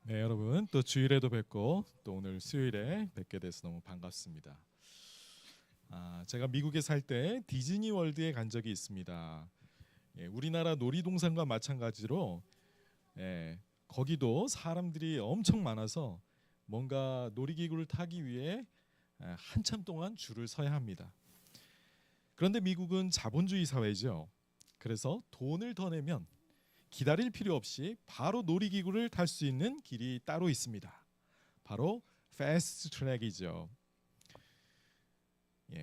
네, 여러분 또 주일에도 뵙고 또 오늘 수요일에 뵙게 돼서 너무 반갑습니다. 제가 미국에 살 때 디즈니 월드에 간 적이 있습니다. 우리나라 놀이동산과 마찬가지로 거기도 사람들이 엄청 많아서 뭔가 놀이기구를 타기 위해 한참 동안 줄을 서야 합니다. 그런데 미국은 자본주의 사회죠. 그래서 돈을 더 내면 기다릴 필요 없이 바로 놀이기구를 탈 수 있는 길이 따로 있습니다. 바로 패스트 트랙이죠.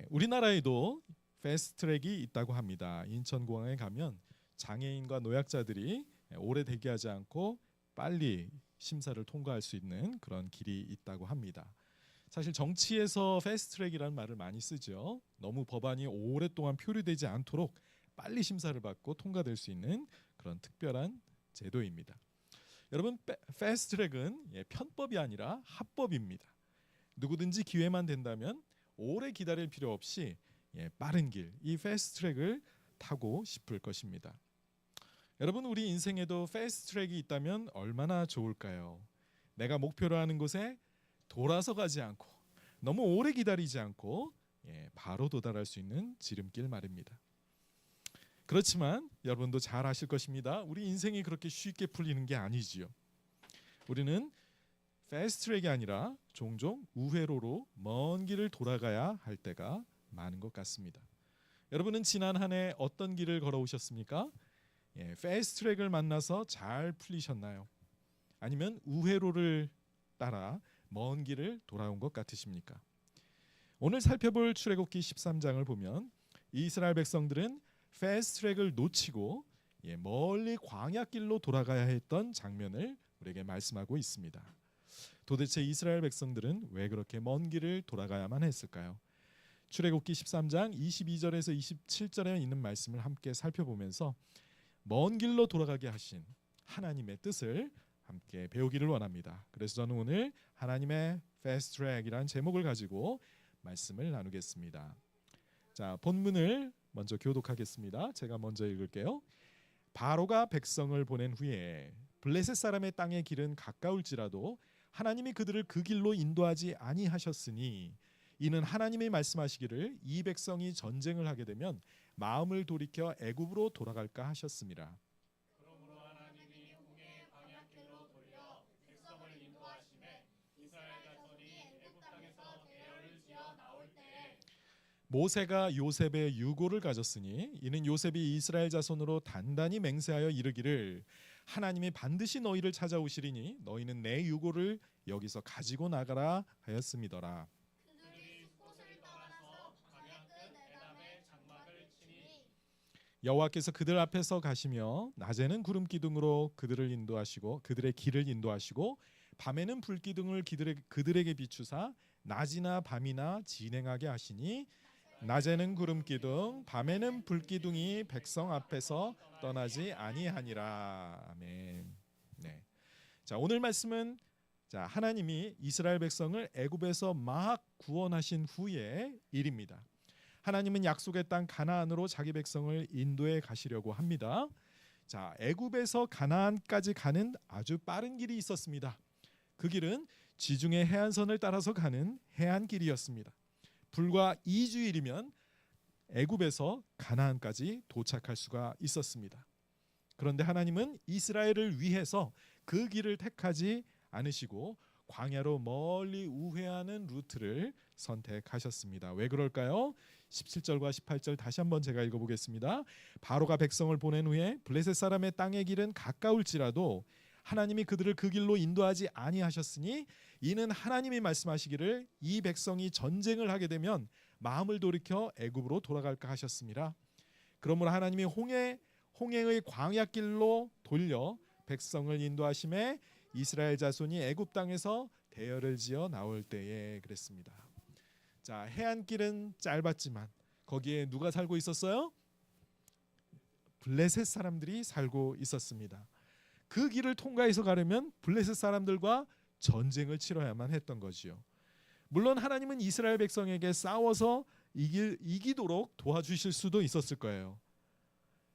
우리나라에도 패스트 트랙이 있다고 합니다. 인천공항에 가면 장애인과 노약자들이 오래 대기하지 않고 빨리 심사를 통과할 수 있는 그런 길이 있다고 합니다. 사실 정치에서 패스트 트랙이라는 말을 많이 쓰죠. 너무 법안이 오랫동안 표류되지 않도록 빨리 심사를 받고 통과될 수 있는 그런 특별한 제도입니다. 여러분, 패스트 트랙은 편법이 아니라 합법입니다. 누구든지 기회만 된다면 오래 기다릴 필요 없이 빠른 길, 이 패스트 트랙을 타고 싶을 것입니다. 여러분, 우리 인생에도 패스트 트랙이 있다면 얼마나 좋을까요? 내가 목표로 하는 곳에 돌아서 가지 않고 너무 오래 기다리지 않고 바로 도달할 수 있는 지름길 말입니다. 그렇지만 여러분도 잘 아실 것입니다. 우리 인생이 그렇게 쉽게 풀리는 게 아니지요. 우리는 패스트 트랙이 아니라 종종 우회로로 먼 길을 돌아가야 할 때가 많은 것 같습니다. 여러분은 지난 한 해 어떤 길을 걸어오셨습니까? 패스트 트랙을 만나서 잘 풀리셨나요? 아니면 우회로를 따라 먼 길을 돌아온 것 같으십니까? 오늘 살펴볼 출애굽기 13장을 보면 이스라엘 백성들은 패스트 트랙을 놓치고 멀리 광야길로 돌아가야 했던 장면을 우리에게 말씀하고 있습니다. 도대체 이스라엘 백성들은 왜 그렇게 먼 길을 돌아가야만 했을까요? 출애굽기 13장 22절에서 27절에 있는 말씀을 함께 살펴보면서 먼 길로 돌아가게 하신 하나님의 뜻을 함께 배우기를 원합니다. 그래서 저는 오늘 하나님의 패스트 트랙이라는 제목을 가지고 말씀을 나누겠습니다. 자, 본문을 먼저 교독하겠습니다. 제가 먼저 읽을게요. 바로가 백성을 보낸 후에 블레셋 사람의 땅의 길은 가까울지라도 하나님이 그들을 그 길로 인도하지 아니하셨으니 이는 하나님이 말씀하시기를 이 백성이 전쟁을 하게 되면 마음을 돌이켜 애굽으로 돌아갈까 하셨습니다. 그러므로 하나님이 홍해 광야길로 돌려 백성을 인도하심에 이스라엘 자손이 애굽 땅에서 대열을 지어 나올 때에 모세가 요셉의 유고를 가졌으니 이는 요셉이 이스라엘 자손으로 단단히 맹세하여 이르기를 하나님이 반드시 너희를 찾아오시리니 너희는 내 유고를 여기서 가지고 나가라 하였음이더라. 그들이 숲곳을 떠나서 광야 끝 에담에 장막을 치니 여호와께서 그들 앞에서 가시며 낮에는 구름 기둥으로 그들을 인도하시고 그들의 길을 인도하시고 밤에는 불 기둥을 그들에게 비추사 낮이나 밤이나 진행하게 하시니 낮에는 구름 기둥 밤에는 불 기둥이 백성 앞에서 떠나지 아니하니라. 아멘. 네. 자, 오늘 말씀은 하나님이 이스라엘 백성을 애굽에서 막 구원하신 후의 일입니다. 하나님은 약속의 땅 가나안으로 자기 백성을 인도해 가시려고 합니다. 자, 애굽에서 가나안까지 가는 아주 빠른 길이 있었습니다. 그 길은 지중해 해안선을 따라서 가는 해안길이었습니다. 불과 2주일이면 애굽에서 가나안까지 도착할 수가 있었습니다. 그런데 하나님은 이스라엘을 위해서 그 길을 택하지 않으시고 광야로 멀리 우회하는 루트를 선택하셨습니다. 왜 그럴까요? 17절과 18절 다시 한번 제가 읽어보겠습니다. 바로가 백성을 보낸 후에 블레셋 사람의 땅의 길은 가까울지라도 하나님이 그들을 그 길로 인도하지 아니하셨으니 이는 하나님이 말씀하시기를 이 백성이 전쟁을 하게 되면 마음을 돌이켜 애굽으로 돌아갈까 하셨습니다. 그러므로 하나님이 홍해의 광야길로 돌려 백성을 인도하심에 이스라엘 자손이 애굽 땅에서 대열을 지어 나올 때에 그랬습니다. 자, 해안길은 짧았지만 거기에 누가 살고 있었어요? 블레셋 사람들이 살고 있었습니다. 그 길을 통과해서 가려면 블레셋 사람들과 전쟁을 치러야만 했던 거지요. 물론 하나님은 이스라엘 백성에게 싸워서 이기도록 도와주실 수도 있었을 거예요.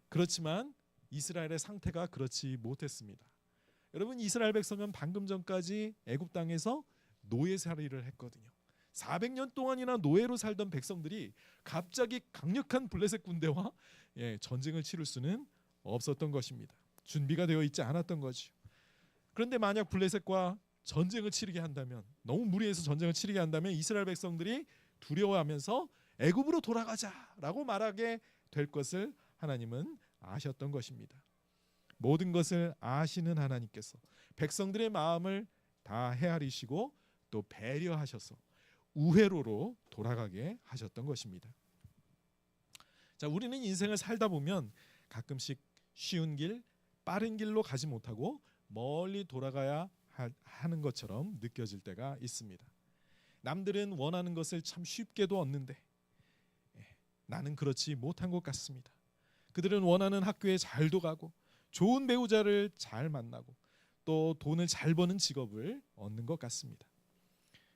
그렇지만 이스라엘의 상태가 그렇지 못했습니다. 여러분 이스라엘 백성은 방금 전까지 애굽 땅에서 노예살이를 했거든요. 400년 동안이나 노예로 살던 백성들이 갑자기 강력한 블레셋 군대와 전쟁을 치를 수는 없었던 것입니다. 준비가 되어 있지 않았던 거죠. 그런데 만약 블레셋과 전쟁을 치르게 한다면, 너무 무리해서 전쟁을 치르게 한다면 이스라엘 백성들이 두려워하면서 애굽으로 돌아가자라고 말하게 될 것을 하나님은 아셨던 것입니다. 모든 것을 아시는 하나님께서 백성들의 마음을 다 헤아리시고 또 배려하셔서 우회로로 돌아가게 하셨던 것입니다. 자, 우리는 인생을 살다 보면 가끔씩 쉬운 길, 빠른 길로 가지 못하고 멀리 돌아가야 하는 것처럼 느껴질 때가 있습니다. 남들은 원하는 것을 참 쉽게도 얻는데 나는 그렇지 못한 것 같습니다. 그들은 원하는 학교에 잘도 가고 좋은 배우자를 잘 만나고 또 돈을 잘 버는 직업을 얻는 것 같습니다.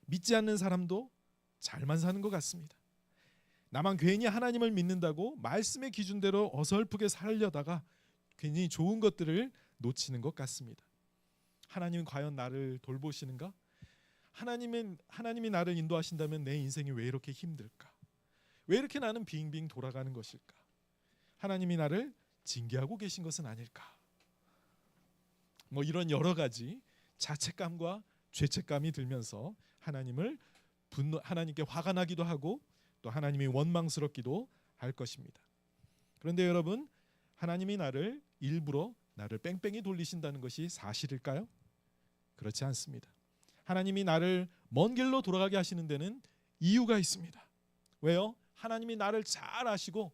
믿지 않는 사람도 잘만 사는 것 같습니다. 나만 괜히 하나님을 믿는다고 말씀의 기준대로 어설프게 살려다가 괜히 좋은 것들을 놓치는 것 같습니다. 하나님은 과연 나를 돌보시는가? 하나님이 나를 인도하신다면 내 인생이 왜 이렇게 힘들까? 왜 이렇게 나는 빙빙 돌아가는 것일까? 하나님이 나를 징계하고 계신 것은 아닐까? 이런 여러 가지 자책감과 죄책감이 들면서 하나님께 화가 나기도 하고 또 하나님이 원망스럽기도 할 것입니다. 그런데 여러분, 하나님이 일부러 나를 뺑뺑이 돌리신다는 것이 사실일까요? 그렇지 않습니다. 하나님이 나를 먼 길로 돌아가게 하시는 데는 이유가 있습니다. 왜요? 하나님이 나를 잘 아시고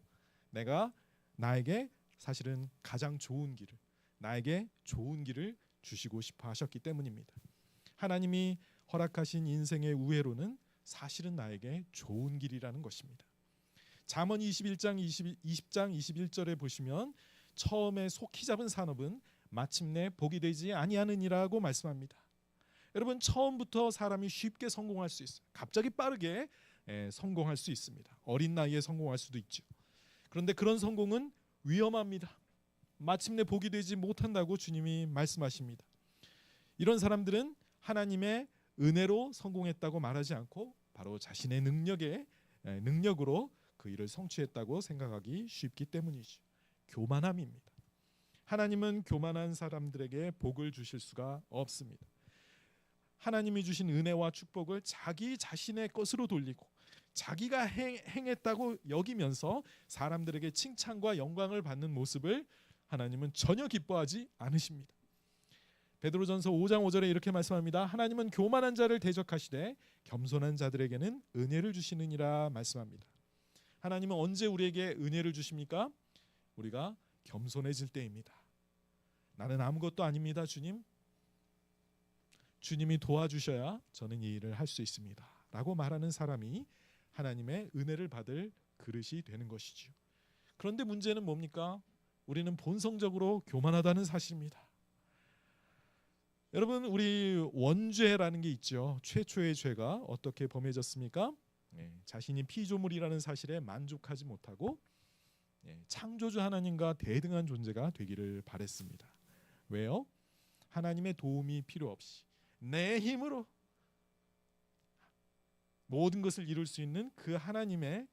나에게 사실은 가장 좋은 길을, 나에게 좋은 길을 주시고 싶어 하셨기 때문입니다. 하나님이 허락하신 인생의 우회로는 사실은 나에게 좋은 길이라는 것입니다. 잠언 21장 20장 21절에 보시면 처음에 속히 잡은 산업은 마침내 복이 되지 아니하느니라고 말씀합니다. 여러분, 처음부터 사람이 쉽게 성공할 수 있어요. 갑자기 빠르게 성공할 수 있습니다. 어린 나이에 성공할 수도 있죠. 그런데 그런 성공은 위험합니다. 마침내 복이 되지 못한다고 주님이 말씀하십니다. 이런 사람들은 하나님의 은혜로 성공했다고 말하지 않고 바로 자신의 능력으로 그 일을 성취했다고 생각하기 쉽기 때문이죠. 교만함입니다. 하나님은 교만한 사람들에게 복을 주실 수가 없습니다. 하나님이 주신 은혜와 축복을 자기 자신의 것으로 돌리고 자기가 행했다고 여기면서 사람들에게 칭찬과 영광을 받는 모습을 하나님은 전혀 기뻐하지 않으십니다. 베드로전서 5장 5절에 이렇게 말씀합니다. 하나님은 교만한 자를 대적하시되 겸손한 자들에게는 은혜를 주시느니라 말씀합니다. 하나님은 언제 우리에게 은혜를 주십니까? 우리가 겸손해질 때입니다. 나는 아무것도 아닙니다, 주님. 주님이 도와주셔야 저는 이 일을 할 수 있습니다 라고 말하는 사람이 하나님의 은혜를 받을 그릇이 되는 것이죠. 그런데 문제는 뭡니까? 우리는 본성적으로 교만하다는 사실입니다. 여러분, 우리 원죄라는 게 있죠. 최초의 죄가 어떻게 범해졌습니까? 자신이 피조물이라는 사실에 만족하지 못하고 창조주 하나님과 대등한 존재가 되기를 바랬습니다. 왜요? 하나님의 도움이 필요 없이 내 힘으로 모든 것을 이룰 수 있는 그 하나님의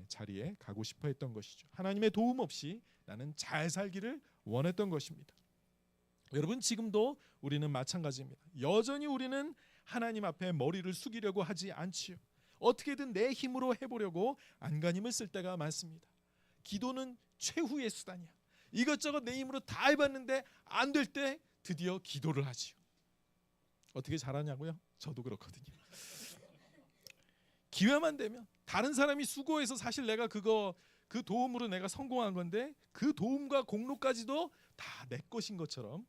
자리에 가고 싶어 했던 것이죠. 하나님의 도움 없이 나는 잘 살기를 원했던 것입니다. 여러분, 지금도 우리는 마찬가지입니다. 여전히 우리는 하나님 앞에 머리를 숙이려고 하지 않지요. 어떻게든 내 힘으로 해보려고 안간힘을 쓸 때가 많습니다. 기도는 최후의 수단이야. 이것저것 내 힘으로 다 해봤는데 안 될 때 드디어 기도를 하지요. 어떻게 잘하냐고요? 저도 그렇거든요. 기회만 되면 다른 사람이 수고해서 사실 내가 그 도움으로 내가 성공한 건데 그 도움과 공로까지도 다 내 것인 것처럼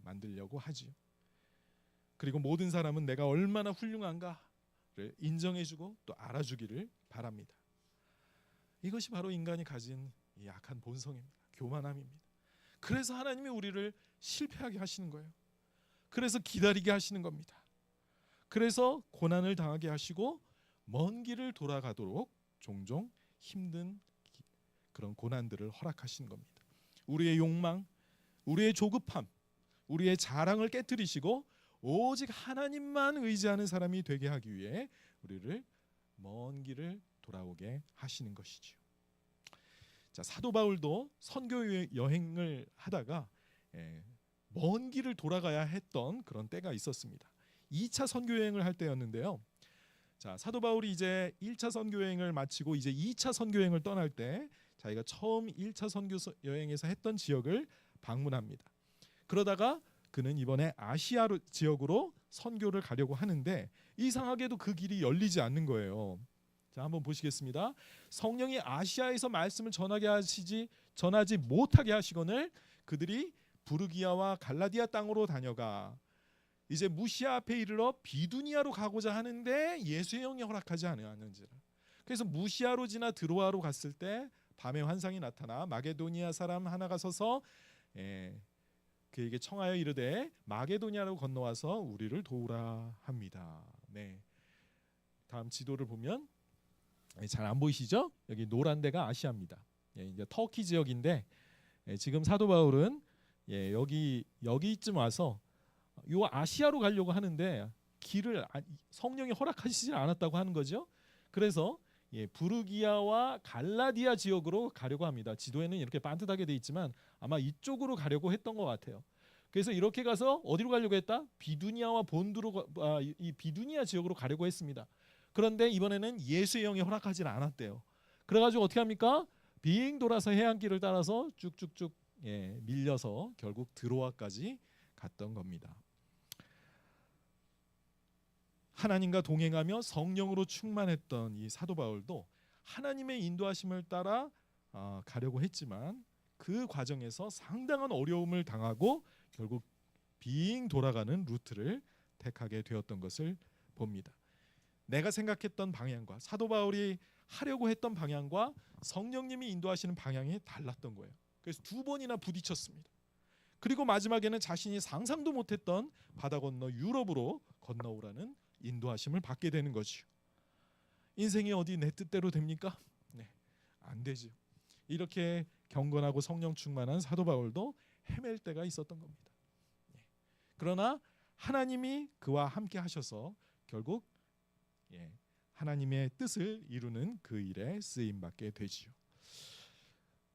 만들려고 하지요. 그리고 모든 사람은 내가 얼마나 훌륭한가를 인정해주고 또 알아주기를 바랍니다. 이것이 바로 인간이 가진 이 약한 본성입니다. 교만함입니다. 그래서 하나님이 우리를 실패하게 하시는 거예요. 그래서 기다리게 하시는 겁니다. 그래서 고난을 당하게 하시고 먼 길을 돌아가도록 종종 힘든 그런 고난들을 허락하시는 겁니다. 우리의 욕망, 우리의 조급함, 우리의 자랑을 깨뜨리시고 오직 하나님만 의지하는 사람이 되게 하기 위해 우리를 먼 길을 돌아오게 하시는 것이지요. 자, 사도 바울도 선교 여행을 하다가 먼 길을 돌아가야 했던 그런 때가 있었습니다. 2차 선교 여행을 할 때였는데요. 자, 사도 바울이 이제 1차 선교 여행을 마치고 이제 2차 선교 여행을 떠날 때 자기가 처음 1차 선교 여행에서 했던 지역을 방문합니다. 그러다가 그는 이번에 아시아 지역으로 선교를 가려고 하는데 이상하게도 그 길이 열리지 않는 거예요. 자, 한번 보시겠습니다. 성령이 아시아에서 말씀을 전하지 못하게 하시거늘 그들이 부르기아와 갈라디아 땅으로 다녀가 이제 무시아 앞에 이르러 비두니아로 가고자 하는데 예수의 영이 허락하지 않았는지라. 그래서 무시아로 지나 드로아로 갔을 때 밤에 환상이 나타나 마게도니아 사람 하나가 서서 그에게 청하여 이르되 마게도니아로 건너와서 우리를 도우라 합니다. 네. 다음 지도를 보면 잘 안 보이시죠? 여기 노란 데가 아시아입니다. 이제 터키 지역인데 지금 사도 바울은 여기쯤 와서 요 아시아로 가려고 하는데 길을 성령이 허락하시지 않았다고 하는 거죠. 그래서 부르기아와 갈라디아 지역으로 가려고 합니다. 지도에는 이렇게 반듯하게 돼 있지만 아마 이쪽으로 가려고 했던 것 같아요. 그래서 이렇게 가서 어디로 가려고 했다? 비두니아와 이 비두니아 지역으로 가려고 했습니다. 그런데 이번에는 예수의 영이 허락하지 않았대요. 그래가지고 어떻게 합니까? 빙 돌아서 해안길을 따라서 쭉쭉쭉 밀려서 결국 드로아까지 갔던 겁니다. 하나님과 동행하며 성령으로 충만했던 이 사도 바울도 하나님의 인도하심을 따라 가려고 했지만 그 과정에서 상당한 어려움을 당하고 결국 빙 돌아가는 루트를 택하게 되었던 것을 봅니다. 내가 생각했던 방향과 사도 바울이 하려고 했던 방향과 성령님이 인도하시는 방향이 달랐던 거예요. 그래서 두 번이나 부딪혔습니다. 그리고 마지막에는 자신이 상상도 못했던 바다 건너 유럽으로 건너오라는 인도하심을 받게 되는 거죠. 인생이 어디 내 뜻대로 됩니까? 네, 안 되죠. 이렇게 경건하고 성령 충만한 사도 바울도 헤맬 때가 있었던 겁니다. 그러나 하나님이 그와 함께 하셔서 결국 하나님의 뜻을 이루는 그 일에 쓰임 받게 되지요.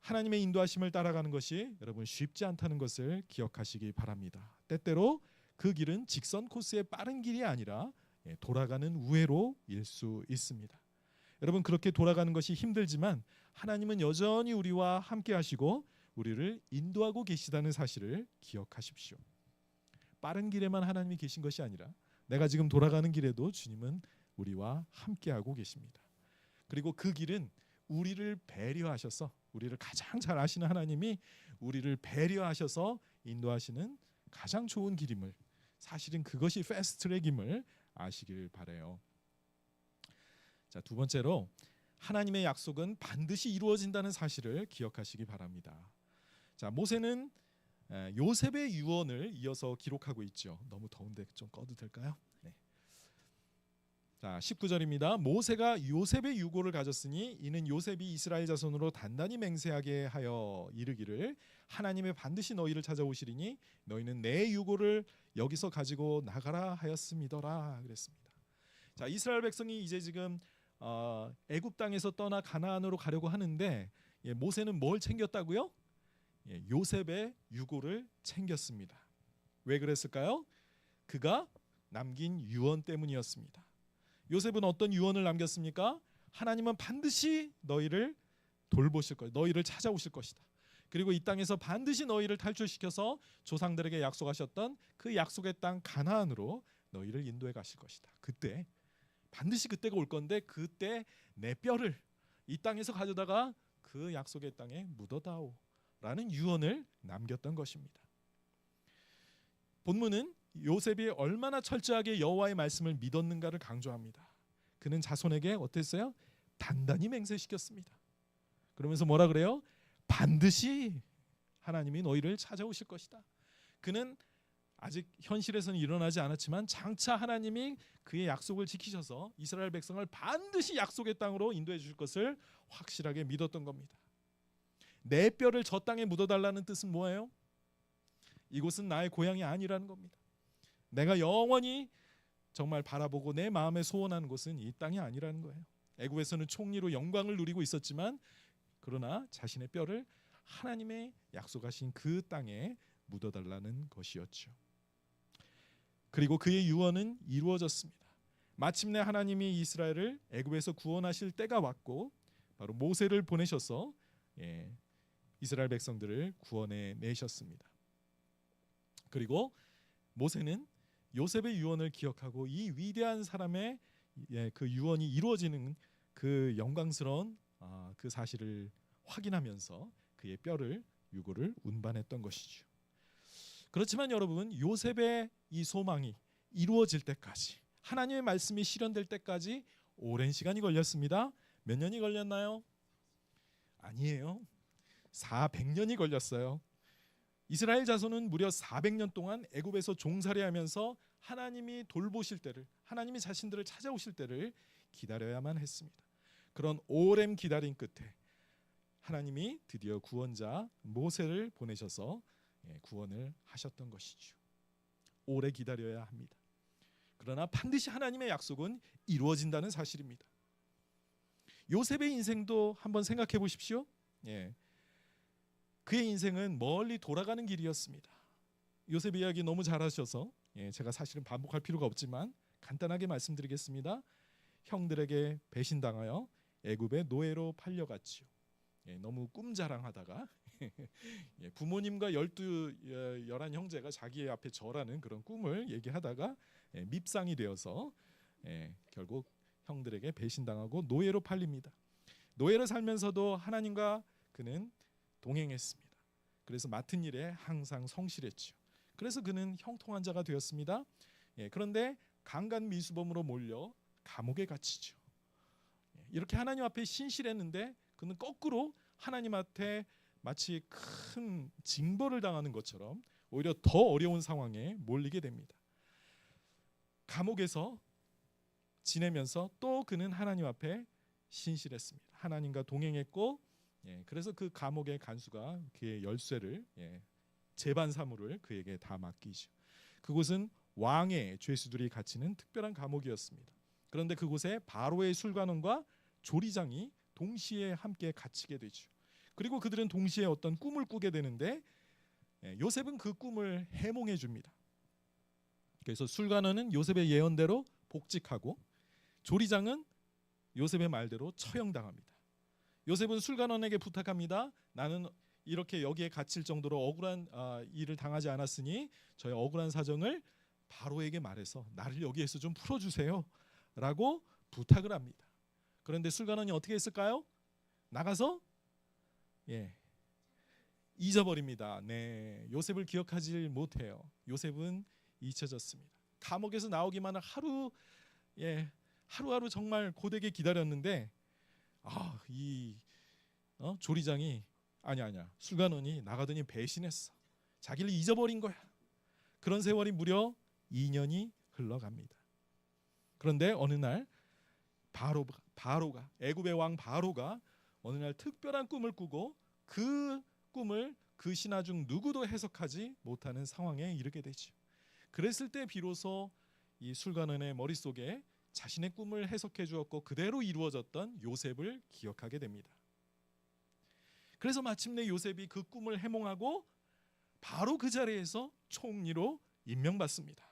하나님의 인도하심을 따라가는 것이 여러분 쉽지 않다는 것을 기억하시기 바랍니다. 때때로 그 길은 직선 코스의 빠른 길이 아니라 돌아가는 우회로일 수 있습니다. 여러분 그렇게 돌아가는 것이 힘들지만 하나님은 여전히 우리와 함께 하시고 우리를 인도하고 계시다는 사실을 기억하십시오. 빠른 길에만 하나님이 계신 것이 아니라 내가 지금 돌아가는 길에도 주님은 우리와 함께하고 계십니다. 그리고 그 길은 우리를 배려하셔서 우리를 가장 잘 아시는 하나님이 우리를 배려하셔서 인도하시는 가장 좋은 길임을 사실은 그것이 패스트트랙임을 아시길 바라요. 자, 두 번째로 하나님의 약속은 반드시 이루어진다는 사실을 기억하시기 바랍니다. 자, 모세는 요셉의 유언을 이어서 기록하고 있죠. 너무 더운데 좀 꺼도 될까요? 네. 자, 19절입니다. 모세가 요셉의 유고를 가졌으니 이는 요셉이 이스라엘 자손으로 단단히 맹세하게 하여 이르기를 하나님의 반드시 너희를 찾아오시리니 너희는 내 유고를 여기서 가지고 나가라 하였음이더라 그랬습니다. 자, 이스라엘 백성이 이제 지금 애굽 땅에서 떠나 가나안으로 가려고 하는데 모세는 뭘 챙겼다고요? 요셉의 유고를 챙겼습니다. 왜 그랬을까요? 그가 남긴 유언 때문이었습니다. 요셉은 어떤 유언을 남겼습니까? 하나님은 반드시 너희를 돌보실 것이다. 너희를 찾아오실 것이다. 그리고 이 땅에서 반드시 너희를 탈출시켜서 조상들에게 약속하셨던 그 약속의 땅 가나안으로 너희를 인도해 가실 것이다. 그때 반드시 그때가 올 건데 그때 내 뼈를 이 땅에서 가져다가 그 약속의 땅에 묻어다오 라는 유언을 남겼던 것입니다. 본문은 요셉이 얼마나 철저하게 여호와의 말씀을 믿었는가를 강조합니다. 그는 자손에게 어땠어요? 단단히 맹세시켰습니다. 그러면서 뭐라 그래요? 반드시 하나님이 너희를 찾아오실 것이다. 그는 아직 현실에서는 일어나지 않았지만 장차 하나님이 그의 약속을 지키셔서 이스라엘 백성을 반드시 약속의 땅으로 인도해 주실 것을 확실하게 믿었던 겁니다. 내 뼈를 저 땅에 묻어달라는 뜻은 뭐예요? 이곳은 나의 고향이 아니라는 겁니다. 내가 영원히 정말 바라보고 내 마음에 소원하는 곳은 이 땅이 아니라는 거예요. 애굽에서는 총리로 영광을 누리고 있었지만 그러나 자신의 뼈를 하나님의 약속하신 그 땅에 묻어달라는 것이었죠. 그리고 그의 유언은 이루어졌습니다. 마침내 하나님이 이스라엘을 애굽에서 구원하실 때가 왔고 바로 모세를 보내셔서 이스라엘 백성들을 구원해 내셨습니다. 그리고 모세는 요셉의 유언을 기억하고 이 위대한 사람의 그 유언이 이루어지는 그 영광스러운 그 사실을 확인하면서 그의 뼈를 유골을 운반했던 것이죠. 그렇지만 여러분, 요셉의 이 소망이 이루어질 때까지, 하나님의 말씀이 실현될 때까지 오랜 시간이 걸렸습니다. 몇 년이 걸렸나요? 아니에요. 400년이 걸렸어요. 이스라엘 자손은 무려 400년 동안 애굽에서 종살이하면서 하나님이 돌보실 때를, 하나님이 자신들을 찾아오실 때를 기다려야만 했습니다. 그런 오랜 기다림 끝에 하나님이 드디어 구원자 모세를 보내셔서 구원을 하셨던 것이죠. 오래 기다려야 합니다. 그러나 반드시 하나님의 약속은 이루어진다는 사실입니다. 요셉의 인생도 한번 생각해 보십시오. 그의 인생은 멀리 돌아가는 길이었습니다. 요셉 이야기 너무 잘하셔서 제가 사실은 반복할 필요가 없지만 간단하게 말씀드리겠습니다. 형들에게 배신당하여 애굽의 노예로 팔려갔지요. 너무 꿈자랑하다가 부모님과 11 형제가 자기 앞에 절하는 그런 꿈을 얘기하다가 밉상이 되어서 결국 형들에게 배신당하고 노예로 팔립니다. 노예로 살면서도 하나님과 그는 동행했습니다. 그래서 맡은 일에 항상 성실했죠. 그래서 그는 형통한 자가 되었습니다. 그런데 강간미수범으로 몰려 감옥에 갇히죠. 이렇게 하나님 앞에 신실했는데 그는 거꾸로 하나님 앞에 마치 큰 징벌을 당하는 것처럼 오히려 더 어려운 상황에 몰리게 됩니다. 감옥에서 지내면서 또 그는 하나님 앞에 신실했습니다. 하나님과 동행했고, 그래서 그 감옥의 간수가 그의 열쇠를 재반 사무를 그에게 다 맡기죠. 그곳은 왕의 죄수들이 갇히는 특별한 감옥이었습니다. 그런데 그곳에 바로의 술관원과 조리장이 동시에 함께 갇히게 되죠. 그리고 그들은 동시에 어떤 꿈을 꾸게 되는데 요셉은 그 꿈을 해몽해 줍니다. 그래서 술관원은 요셉의 예언대로 복직하고 조리장은 요셉의 말대로 처형당합니다. 요셉은 술관원에게 부탁합니다. 나는 이렇게 여기에 갇힐 정도로 억울한 일을 당하지 않았으니 저의 억울한 사정을 바로에게 말해서 나를 여기에서 좀 풀어주세요 라고 부탁을 합니다. 그런데 술관원이 어떻게 했을까요? 나가서 잊어버립니다. 요셉을 기억하지 못해요. 요셉은 잊혀졌습니다. 감옥에서 나오기만 하루하루 정말 고되게 기다렸는데 조리장이 아니야 술관원이 나가더니 배신했어. 자기를 잊어버린 거야. 그런 세월이 무려 2년이 흘러갑니다. 그런데 어느 날 바로가 애굽의 왕 바로가 어느 날 특별한 꿈을 꾸고 그 꿈을 그 신하 중 누구도 해석하지 못하는 상황에 이르게 되죠. 그랬을 때 비로소 이 술관원의 머릿속에 자신의 꿈을 해석해 주었고 그대로 이루어졌던 요셉을 기억하게 됩니다. 그래서 마침내 요셉이 그 꿈을 해몽하고 바로 그 자리에서 총리로 임명받습니다.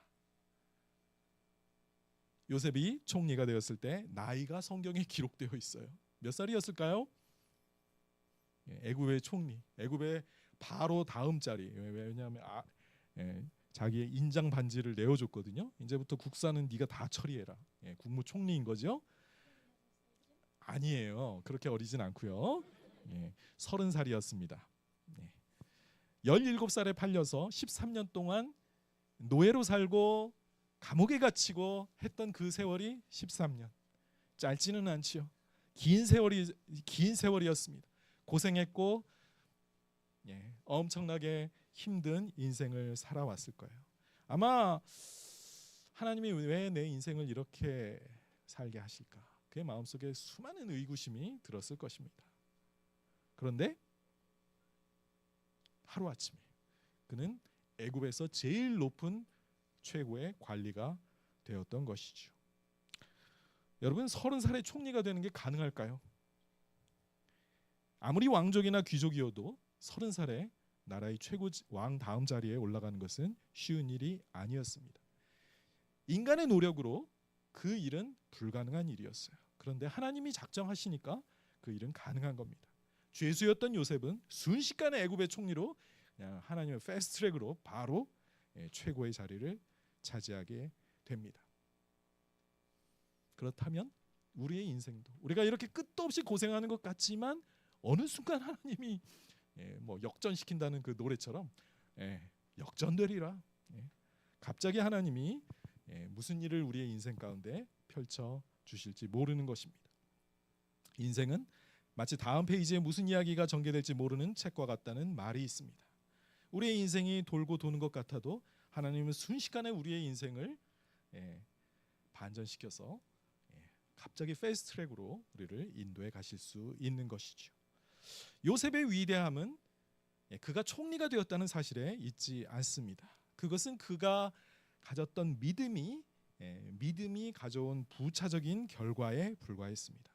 요셉이 총리가 되었을 때 나이가 성경에 기록되어 있어요. 몇 살이었을까요? 애굽의 총리, 애굽의 바로 다음 자리. 왜냐하면 자기의 인장 반지를 내어줬거든요. 이제부터 국사는 네가 다 처리해라. 국무총리인 거죠. 아니에요. 그렇게 어리진 않고요. 30살이었습니다. 17살에 팔려서 13년 동안 노예로 살고 감옥에 갇히고 했던 그 세월이 13년. 짧지는 않지요. 긴 세월이었습니다. 고생했고 엄청나게 힘든 인생을 살아왔을 거예요. 아마 하나님이 왜 내 인생을 이렇게 살게 하실까? 그의 마음속에 수많은 의구심이 들었을 것입니다. 그런데 하루아침에 그는 애굽에서 제일 높은 최고의 관리가 되었던 것이죠. 여러분 30살에 총리가 되는 게 가능할까요? 아무리 왕족이나 귀족이어도 30살에 나라의 최고 왕 다음 자리에 올라가는 것은 쉬운 일이 아니었습니다. 인간의 노력으로 그 일은 불가능한 일이었어요. 그런데 하나님이 작정하시니까 그 일은 가능한 겁니다. 죄수였던 요셉은 순식간에 애굽의 총리로 그냥 하나님의 패스트트랙으로 바로 최고의 자리를 차지하게 됩니다. 그렇다면 우리의 인생도 우리가 이렇게 끝도 없이 고생하는 것 같지만 어느 순간 하나님이 뭐 역전시킨다는 그 노래처럼 역전되리라. 갑자기 하나님이 무슨 일을 우리의 인생 가운데 펼쳐 주실지 모르는 것입니다. 인생은 마치 다음 페이지에 무슨 이야기가 전개될지 모르는 책과 같다는 말이 있습니다. 우리의 인생이 돌고 도는 것 같아도 하나님은 순식간에 우리의 인생을 반전시켜서 갑자기 패스트트랙으로 우리를 인도해 가실 수 있는 것이죠. 요셉의 위대함은 그가 총리가 되었다는 사실에 있지 않습니다. 그것은 그가 가졌던 믿음이 가져온 부차적인 결과에 불과했습니다.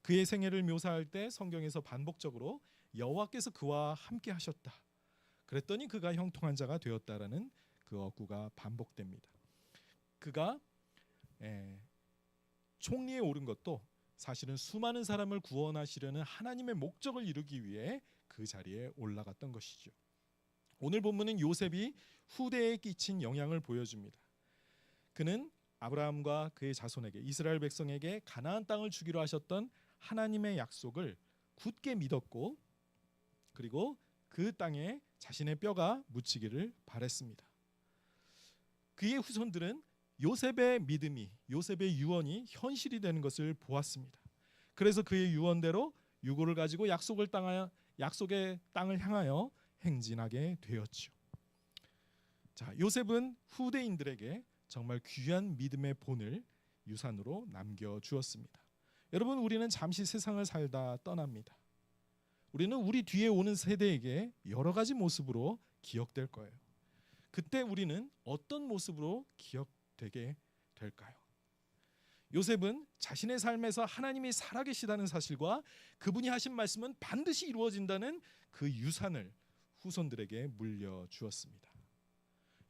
그의 생애를 묘사할 때 성경에서 반복적으로 여호와께서 그와 함께 하셨다. 그랬더니 그가 형통한 자가 되었다라는 그 어구가 반복됩니다. 그가 총리에 오른 것도 사실은 수많은 사람을 구원하시려는 하나님의 목적을 이루기 위해 그 자리에 올라갔던 것이죠. 오늘 본문은 요셉이 후대에 끼친 영향을 보여줍니다. 그는 아브라함과 그의 자손에게 이스라엘 백성에게 가나안 땅을 주기로 하셨던 하나님의 약속을 굳게 믿었고 그리고 그 땅에 자신의 뼈가 묻히기를 바랬습니다. 그의 후손들은 요셉의 믿음이 요셉의 유언이 현실이 되는 것을 보았습니다. 그래서 그의 유언대로 유고를 가지고 약속의 땅을 향하여 행진하게 되었죠. 자, 요셉은 후대인들에게 정말 귀한 믿음의 본을 유산으로 남겨 주었습니다. 여러분, 우리는 잠시 세상을 살다 떠납니다. 우리는 우리 뒤에 오는 세대에게 여러 가지 모습으로 기억될 거예요. 그때 우리는 어떤 모습으로 기억되게 될까요? 요셉은 자신의 삶에서 하나님이 살아계시다는 사실과 그분이 하신 말씀은 반드시 이루어진다는 그 유산을 후손들에게 물려주었습니다.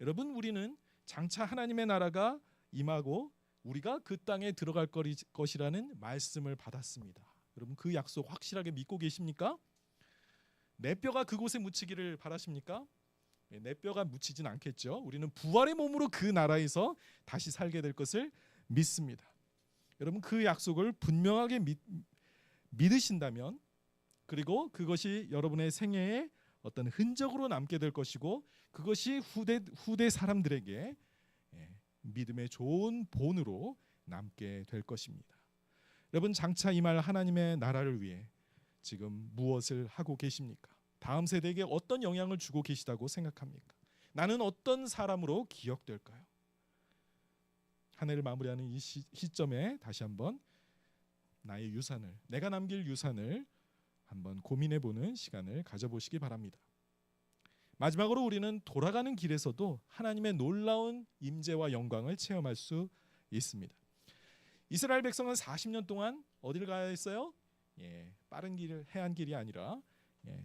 여러분, 우리는 장차 하나님의 나라가 임하고 우리가 그 땅에 들어갈 것이라는 말씀을 받았습니다. 여러분, 그 약속 확실하게 믿고 계십니까? 내 뼈가 그곳에 묻히기를 바라십니까? 내 뼈가 묻히진 않겠죠. 우리는 부활의 몸으로 그 나라에서 다시 살게 될 것을 믿습니다. 여러분, 그 약속을 분명하게 믿으신다면, 그리고 그것이 여러분의 생애에 어떤 흔적으로 남게 될 것이고, 그것이 후대 사람들에게 믿음의 좋은 본으로 남게 될 것입니다. 여러분, 장차 임할 하나님의 나라를 위해 지금 무엇을 하고 계십니까? 다음 세대에게 어떤 영향을 주고 계시다고 생각합니까? 나는 어떤 사람으로 기억될까요? 한 해를 마무리하는 이 시점에 다시 한번 나의 유산을, 내가 남길 유산을 한번 고민해보는 시간을 가져보시기 바랍니다. 마지막으로 우리는 돌아가는 길에서도 하나님의 놀라운 임재와 영광을 체험할 수 있습니다. 이스라엘 백성은 40년 동안 어디를 가야 했어요? 빠른 길을, 해안길이 아니라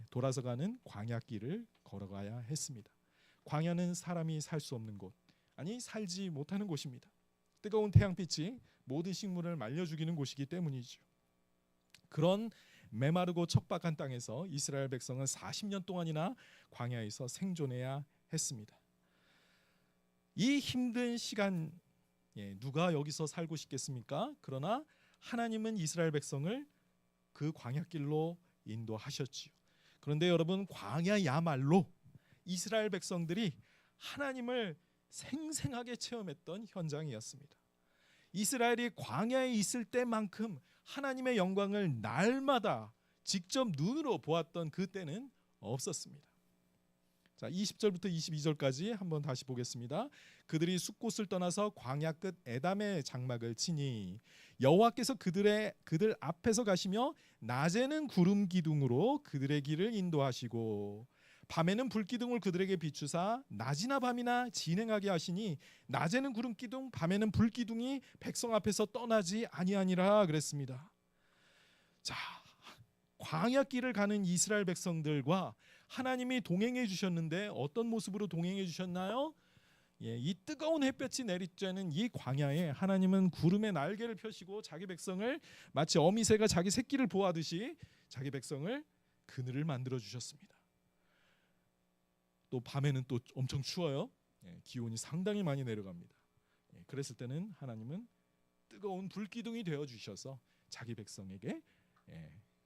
돌아서 가는 광야길을 걸어가야 했습니다. 광야는 사람이 살 수 없는 곳, 아니 살지 못하는 곳입니다. 뜨거운 태양빛이 모든 식물을 말려 죽이는 곳이기 때문이죠. 그런 메마르고 척박한 땅에서 이스라엘 백성은 40년 동안이나 광야에서 생존해야 했습니다. 이 힘든 시간, 누가 여기서 살고 싶겠습니까? 그러나 하나님은 이스라엘 백성을 그 광야길로 인도하셨지요. 그런데 여러분, 광야야말로 이스라엘 백성들이 하나님을 생생하게 체험했던 현장이었습니다. 이스라엘이 광야에 있을 때만큼 하나님의 영광을 날마다 직접 눈으로 보았던 그 때는 없었습니다. 자, 20절부터 22절까지 한번 다시 보겠습니다. 그들이 숲곳을 떠나서 광야 끝 에담의 장막을 치니 여호와께서 그들 앞에서 가시며 낮에는 구름 기둥으로 그들의 길을 인도하시고 밤에는 불기둥을 그들에게 비추사 낮이나 밤이나 진행하게 하시니 낮에는 구름기둥 밤에는 불기둥이 백성 앞에서 떠나지 아니하니라 그랬습니다. 자, 광야길을 가는 이스라엘 백성들과 하나님이 동행해 주셨는데 어떤 모습으로 동행해 주셨나요? 이 뜨거운 햇볕이 내리쬐는 이 광야에 하나님은 구름의 날개를 펴시고 자기 백성을 마치 어미새가 자기 새끼를 보호하듯이 자기 백성을 그늘을 만들어 주셨습니다. 또 밤에는 또 엄청 추워요. 기온이 상당히 많이 내려갑니다. 그랬을 때는 하나님은 뜨거운 불기둥이 되어 주셔서 자기 백성에게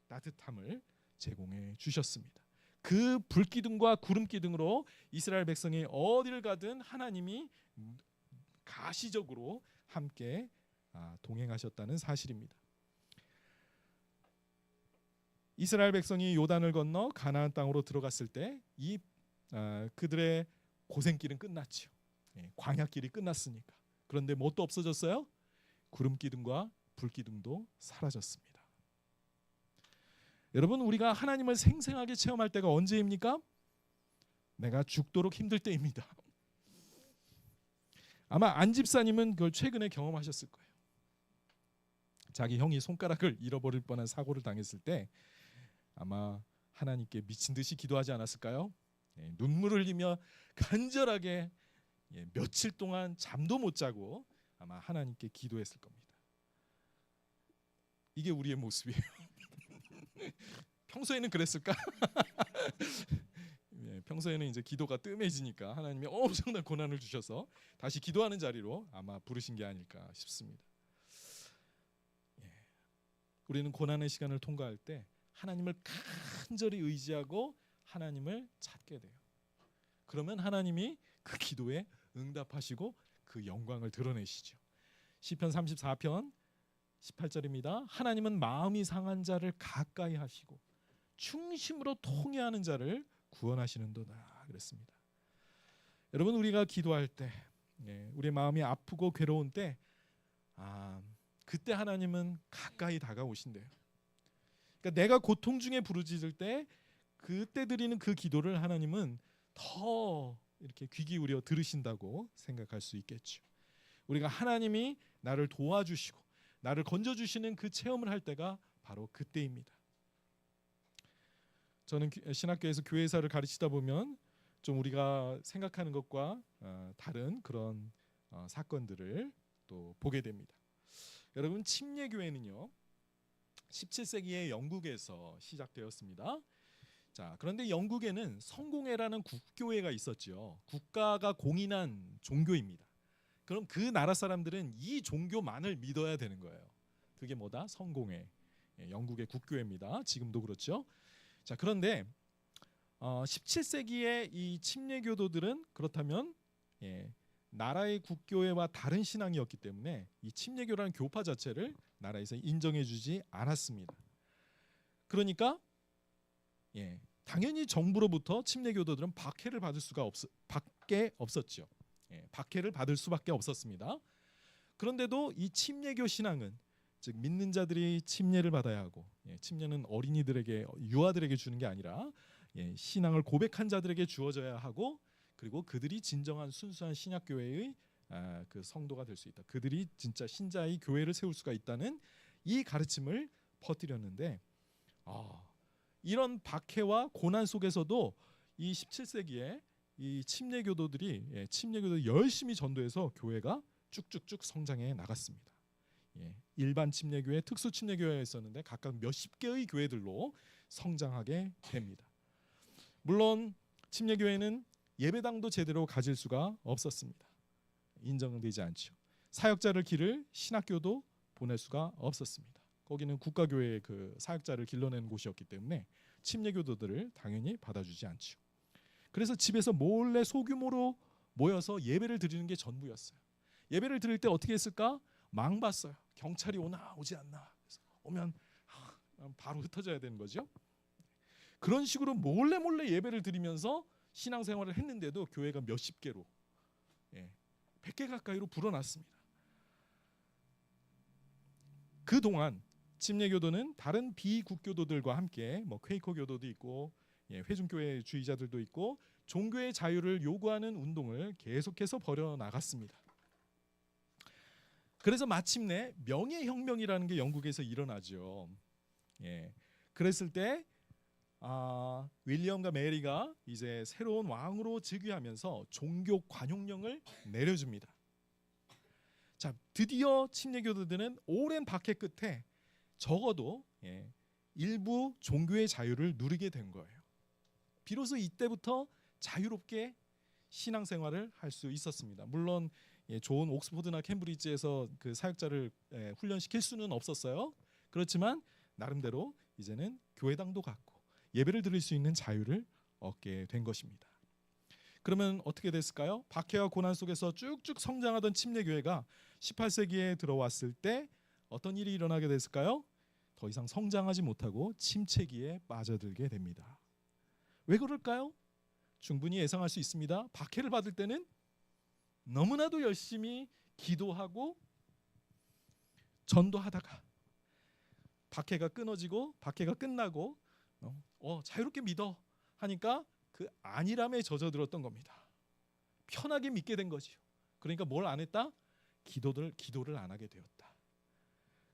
따뜻함을 제공해 주셨습니다. 그 불기둥과 구름기둥으로 이스라엘 백성이 어디를 가든 하나님이 가시적으로 함께 동행하셨다는 사실입니다. 이스라엘 백성이 요단을 건너 가나안 땅으로 들어갔을 때 이 그들의 고생길은 끝났죠. 광야길이 끝났으니까. 그런데 뭣도 없어졌어요? 구름기둥과 불기둥도 사라졌습니다. 여러분, 우리가 하나님을 생생하게 체험할 때가 언제입니까? 내가 죽도록 힘들 때입니다. 아마 안 집사님은 그걸 최근에 경험하셨을 거예요. 자기 형이 손가락을 잃어버릴 뻔한 사고를 당했을 때 아마 하나님께 미친 듯이 기도하지 않았을까요? 눈물을 흘리며 간절하게 며칠 동안 잠도 못 자고 아마 하나님께 기도했을 겁니다. 이게 우리의 모습이에요. 평소에는 그랬을까? 평소에는 이제 기도가 뜸해지니까 하나님이 엄청난 고난을 주셔서 다시 기도하는 자리로 아마 부르신 게 아닐까 싶습니다. 우리는 고난의 시간을 통과할 때 하나님을 간절히 의지하고 하나님을 찾게 돼요. 그러면 하나님이 그 기도에 응답하시고 그 영광을 드러내시죠. 시편 34편 18절입니다. 하나님은 마음이 상한 자를 가까이 하시고 충심으로 통회하는 자를 구원하시는도다 그랬습니다. 여러분, 우리가 기도할 때 우리의 마음이 아프고 괴로운 때 그때 하나님은 가까이 다가오신대요. 그러니까 내가 고통 중에 부르짖을 때 그때 드리는 그 기도를 하나님은 더 이렇게 귀 기울여 들으신다고 생각할 수 있겠죠. 우리가 하나님이 나를 도와주시고 나를 건져주시는 그 체험을 할 때가 바로 그때입니다. 저는 신학교에서 교회사를 가르치다 보면 좀 우리가 생각하는 것과 다른 그런 사건들을 또 보게 됩니다. 여러분, 침례교회는요 17세기에 영국에서 시작되었습니다. 자, 그런데 영국에는 성공회라는 국교회가 있었죠. 국가가 공인한 종교입니다. 그럼 그 나라 사람들은 이 종교만을 믿어야 되는 거예요. 그게 뭐다? 성공회. 영국의 국교회입니다. 지금도 그렇죠. 자, 그런데 17세기의 이 침례교도들은 그렇다면 나라의 국교회와 다른 신앙이었기 때문에 이 침례교라는 교파 자체를 나라에서 인정해주지 않았습니다. 그러니까 당연히 정부로부터 침례교도들은 박해를 받을 수가 밖에 없었죠. 박해를 받을 수밖에 없었습니다. 그런데도 이 침례교 신앙은 즉 믿는 자들이 침례를 받아야 하고 침례는 어린이들에게 유아들에게 주는 게 아니라 신앙을 고백한 자들에게 주어져야 하고 그리고 그들이 진정한 순수한 신약교회의 그 성도가 될 수 있다. 그들이 진짜 신자의 교회를 세울 수가 있다는 이 가르침을 퍼뜨렸는데 이런 박해와 고난 속에서도 이 17세기에 이 침례교도들이 열심히 전도해서 교회가 쭉쭉쭉 성장해 나갔습니다. 일반 침례교회, 특수 침례교회가 있었는데 각각 몇십 개의 교회들로 성장하게 됩니다. 물론 침례교회는 예배당도 제대로 가질 수가 없었습니다. 인정되지 않죠. 사역자를 기를 신학교도 보낼 수가 없었습니다. 거기는 국가교회의 그 사역자를 길러내는 곳이었기 때문에 침례교도들을 당연히 받아주지 않죠. 그래서 집에서 몰래 소규모로 모여서 예배를 드리는 게 전부였어요. 예배를 드릴 때 어떻게 했을까? 망봤어요. 경찰이 오나 오지 않나. 그래서 오면 바로 흩어져야 되는 거죠. 그런 식으로 몰래 예배를 드리면서 신앙생활을 했는데도 교회가 몇십 개로 100개 가까이로 불어났습니다. 그동안 침례교도는 다른 비국교도들과 함께 퀘이커 교도도 있고 회중교회 주의자들도 있고 종교의 자유를 요구하는 운동을 계속해서 벌여 나갔습니다. 그래서 마침내 명예혁명이라는 게 영국에서 일어나죠. 그랬을 때 윌리엄과 메리가 이제 새로운 왕으로 즉위하면서 종교 관용령을 내려줍니다. 자, 드디어 침례교도들은 오랜 박해 끝에 적어도 일부 종교의 자유를 누리게 된 거예요. 비로소 이때부터 자유롭게 신앙생활을 할 수 있었습니다. 물론 좋은 옥스퍼드나 캠브리지에서 그 사역자를 훈련시킬 수는 없었어요. 그렇지만 나름대로 이제는 교회당도 갖고 예배를 드릴 수 있는 자유를 얻게 된 것입니다. 그러면 어떻게 됐을까요? 박해와 고난 속에서 쭉쭉 성장하던 침례교회가 18세기에 들어왔을 때 어떤 일이 일어나게 됐을까요? 더 이상 성장하지 못하고 침체기에 빠져들게 됩니다. 왜 그럴까요? 충분히 예상할 수 있습니다. 박해를 받을 때는 너무나도 열심히 기도하고 전도하다가 박해가 끊어지고 박해가 끝나고 자유롭게 믿어 하니까 그 안일함에 젖어들었던 겁니다. 편하게 믿게 된 거지요. 그러니까 뭘 안 했다? 기도를 안 하게 되었다.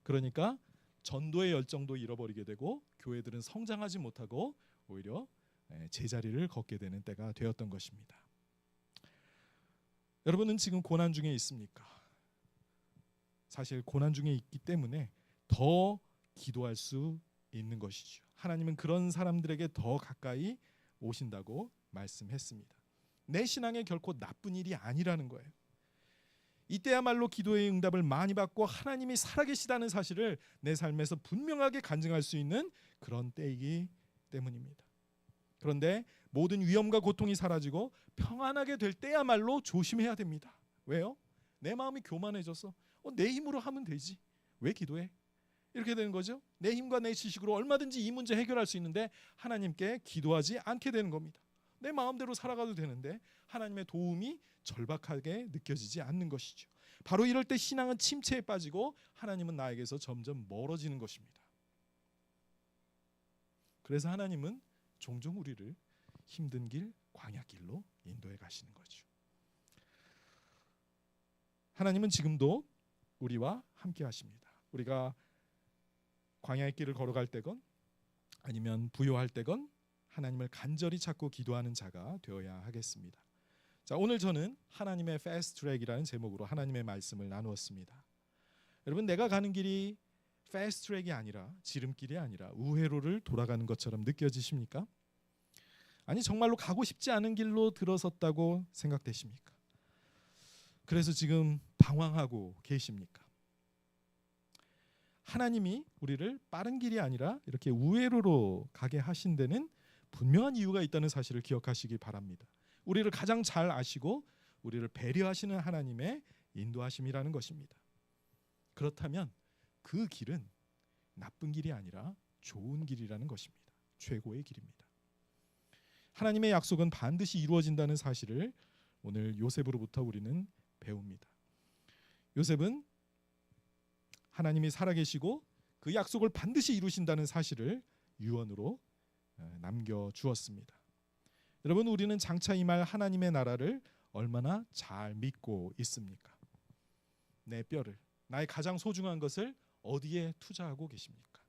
그러니까 전도의 열정도 잃어버리게 되고 교회들은 성장하지 못하고 오히려 제자리를 걷게 되는 때가 되었던 것입니다. 여러분은 지금 고난 중에 있습니까? 사실 고난 중에 있기 때문에 더 기도할 수 있는 것이죠. 하나님은 그런 사람들에게 더 가까이 오신다고 말씀했습니다. 내 신앙에 결코 나쁜 일이 아니라는 거예요. 이때야말로 기도의 응답을 많이 받고 하나님이 살아계시다는 사실을 내 삶에서 분명하게 간증할 수 있는 그런 때이기 때문입니다. 그런데 모든 위험과 고통이 사라지고 평안하게 될 때야말로 조심해야 됩니다. 왜요? 내 마음이 교만해져서 내 힘으로 하면 되지. 왜 기도해? 이렇게 되는 거죠. 내 힘과 내 지식으로 얼마든지 이 문제 해결할 수 있는데 하나님께 기도하지 않게 되는 겁니다. 내 마음대로 살아가도 되는데 하나님의 도움이 절박하게 느껴지지 않는 것이죠. 바로 이럴 때 신앙은 침체에 빠지고 하나님은 나에게서 점점 멀어지는 것입니다. 그래서 하나님은 종종 우리를 힘든 길, 광야길로 인도해 가시는 거죠. 하나님은 지금도 우리와 함께 하십니다. 우리가 광야의 길을 걸어갈 때건 아니면 부요할 때건 하나님을 간절히 찾고 기도하는 자가 되어야 하겠습니다. 자, 오늘 저는 하나님의 패스트 트랙이라는 제목으로 하나님의 말씀을 나누었습니다. 여러분, 내가 가는 길이 패스트 트랙이 아니라 지름길이 아니라 우회로를 돌아가는 것처럼 느껴지십니까? 아니, 정말로 가고 싶지 않은 길로 들어섰다고 생각되십니까? 그래서 지금 방황하고 계십니까? 하나님이 우리를 빠른 길이 아니라 이렇게 우회로로 가게 하신 데는 분명한 이유가 있다는 사실을 기억하시기 바랍니다. 우리를 가장 잘 아시고 우리를 배려하시는 하나님의 인도하심이라는 것입니다. 그렇다면 그 길은 나쁜 길이 아니라 좋은 길이라는 것입니다. 최고의 길입니다. 하나님의 약속은 반드시 이루어진다는 사실을 오늘 요셉으로부터 우리는 배웁니다. 요셉은 하나님이 살아계시고 그 약속을 반드시 이루신다는 사실을 유언으로 남겨주었습니다. 여러분, 우리는 장차 임할 하나님의 나라를 얼마나 잘 믿고 있습니까? 내 뼈를, 나의 가장 소중한 것을 어디에 투자하고 계십니까?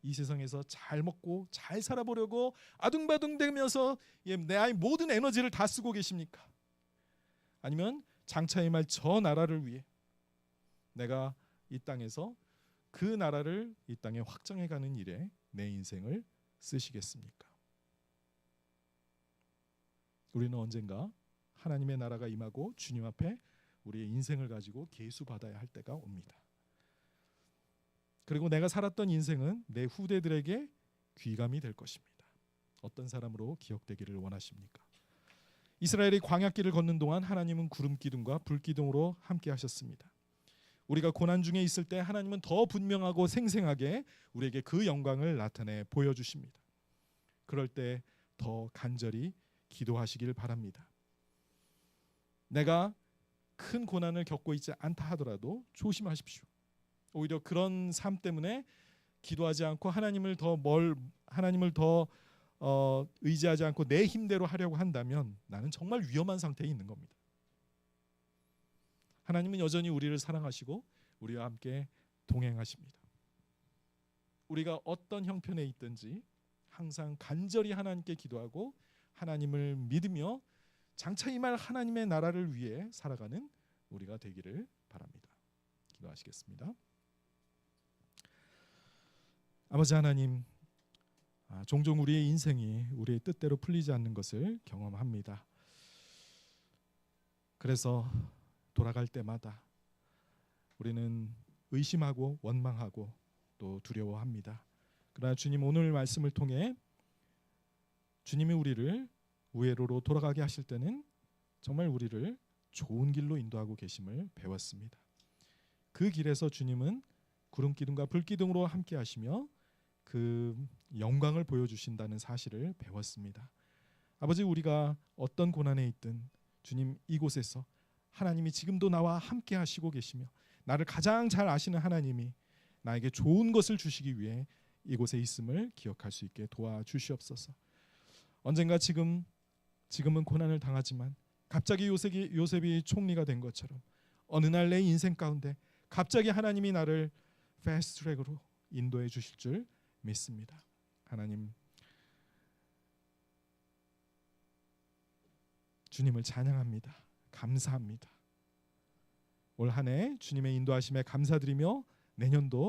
이 세상에서 잘 먹고 잘 살아보려고 아둥바둥대면서 내 모든 에너지를 다 쓰고 계십니까? 아니면 장차 임할 저 나라를 위해 내가 이 땅에서 그 나라를 이 땅에 확장해가는 일에 내 인생을 쓰시겠습니까? 우리는 언젠가 하나님의 나라가 임하고 주님 앞에 우리의 인생을 가지고 계수받아야 할 때가 옵니다. 그리고 내가 살았던 인생은 내 후대들에게 귀감이 될 것입니다. 어떤 사람으로 기억되기를 원하십니까? 이스라엘이 광야길을 걷는 동안 하나님은 구름기둥과 불기둥으로 함께 하셨습니다. 우리가 고난 중에 있을 때 하나님은 더 분명하고 생생하게 우리에게 그 영광을 나타내 보여주십니다. 그럴 때 더 간절히 기도하시길 바랍니다. 내가 큰 고난을 겪고 있지 않다 하더라도 조심하십시오. 오히려 그런 삶 때문에 기도하지 않고 하나님을 더 의지하지 않고 내 힘대로 하려고 한다면 나는 정말 위험한 상태에 있는 겁니다. 하나님은 여전히 우리를 사랑하시고 우리와 함께 동행하십니다. 우리가 어떤 형편에 있든지 항상 간절히 하나님께 기도하고 하나님을 믿으며 장차 임할 하나님의 나라를 위해 살아가는 우리가 되기를 바랍니다. 기도하시겠습니다. 아버지 하나님, 종종 우리의 인생이 우리의 뜻대로 풀리지 않는 것을 경험합니다. 그래서 돌아갈 때마다 우리는 의심하고 원망하고 또 두려워합니다. 그러나 주님, 오늘 말씀을 통해 주님이 우리를 우회로로 돌아가게 하실 때는 정말 우리를 좋은 길로 인도하고 계심을 배웠습니다. 그 길에서 주님은 구름 기둥과 불 기둥으로 함께 하시며 그 영광을 보여주신다는 사실을 배웠습니다. 아버지, 우리가 어떤 고난에 있든 주님, 이곳에서 하나님이 지금도 나와 함께 하시고 계시며 나를 가장 잘 아시는 하나님이 나에게 좋은 것을 주시기 위해 이곳에 있음을 기억할 수 있게 도와주시옵소서. 언젠가 지금은 고난을 당하지만 갑자기 요셉이 총리가 된 것처럼 어느 날 내 인생 가운데 갑자기 하나님이 나를 패스트트랙으로 인도해 주실 줄 믿습니다. 하나님, 주님을 찬양합니다. 감사합니다. 올 한 해 주님의 인도하심에 감사드리며 내년도